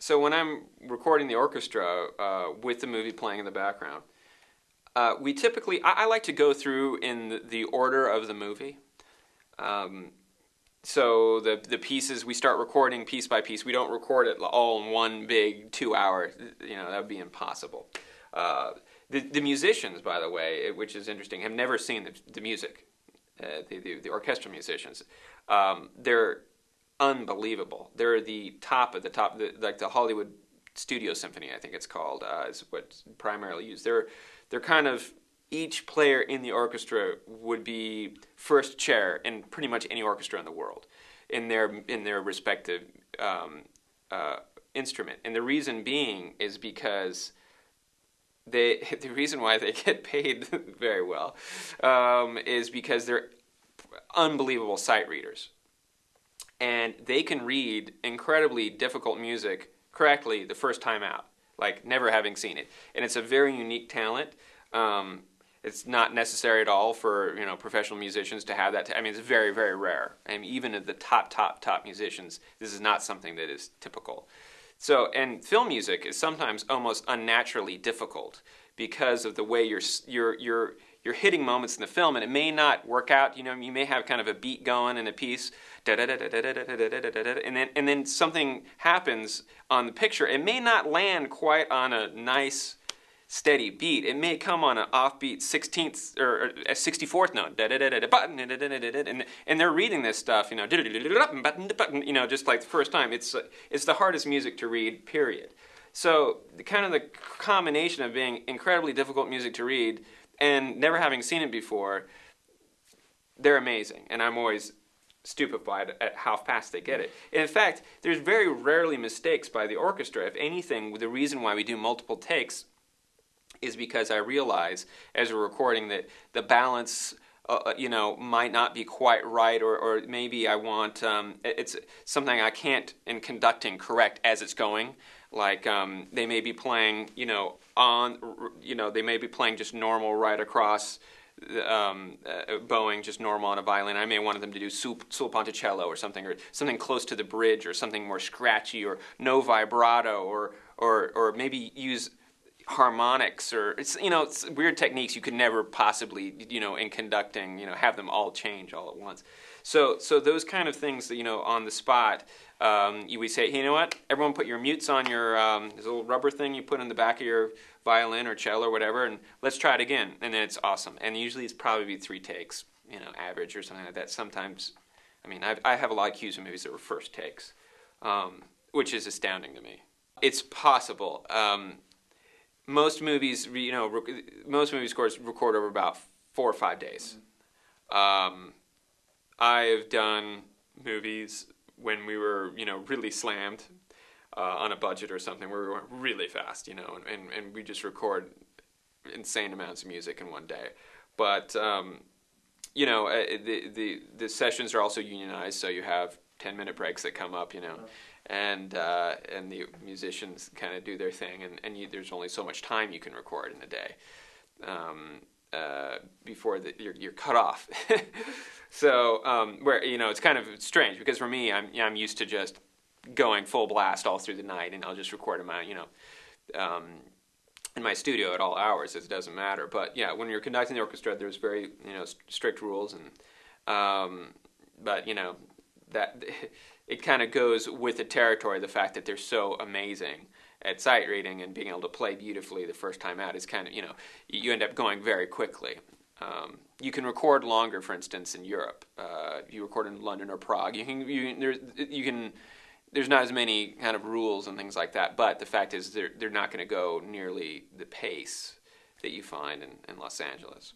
So when I'm recording the orchestra with the movie playing in the background, we typically, I like to go through in the order of the movie. So the pieces, we start recording piece by piece. We don't record it all in one big 2 hour, that would be impossible. The musicians, by the way, which is interesting, have never seen the music, the orchestral musicians. They're unbelievable. They're the top of the top, like the Hollywood Studio Symphony, I think it's called, is what's primarily used. They're kind of, each player in the orchestra would be first chair in pretty much any orchestra in the world, in their respective instrument. And the reason being is because the reason why they get paid very well is because they're unbelievable sight readers. And they can read incredibly difficult music correctly the first time out, like never having seen it. And it's a very unique talent. It's not necessary at all for professional musicians to have that. It's very, very rare. Even of the top musicians, this is not something that is typical. So, and film music is sometimes almost unnaturally difficult because of the way you're hitting moments in the film, and it may not work out. You may have kind of a beat going in a piece, and then something happens on the picture. It may not land quite on a nice, steady beat. It may come on an offbeat 16th or a 64th note, and they're reading this stuff, just like the first time. It's the hardest music to read, period. So the combination of being incredibly difficult music to read and never having seen it before, they're amazing, and I'm always stupefied at how fast they get it. And in fact, there's very rarely mistakes by the orchestra. If anything, the reason why we do multiple takes is because I realize as we're recording that the balance might not be quite right, or maybe I want it's something I can't in conducting correct as it's going. Like they may be playing they may be playing just normal right across bowing just normal on a violin. I may want them to do sul ponticello or something close to the bridge, or something more scratchy, or no vibrato, or maybe use harmonics, or it's weird techniques you could never possibly in conducting have them all change all at once. So those kind of things that on the spot, we say, hey, you know what, everyone put your mutes on your this little rubber thing you put in the back of your violin or cello or whatever, and let's try it again. And then it's awesome. And usually it's probably 3 takes, average or something like that. Sometimes, I have a lot of cues in movies that were first takes, which is astounding to me. It's possible. Most movies, most movie scores record over about 4 or 5 days. I have done movies when we were, really slammed on a budget or something, where we went really fast, and we just record insane amounts of music in one day. But the sessions are also unionized, so you have 10-minute breaks that come up, and the musicians kind of do their thing, and there's only so much time you can record in a day before you're cut off. So where it's kind of strange, because for me, I'm used to just going full blast all through the night, and I'll just record in my in my studio at all hours. It doesn't matter. But yeah, when you're conducting the orchestra, there's very strict rules, and but that it kind of goes with the territory. The fact that they're so amazing at sight reading and being able to play beautifully the first time out is kind of you end up going very quickly. You can record longer, for instance, in Europe. If you record in London or Prague, there's not as many kind of rules and things like that. But the fact is, they're not going to go nearly the pace that you find in Los Angeles.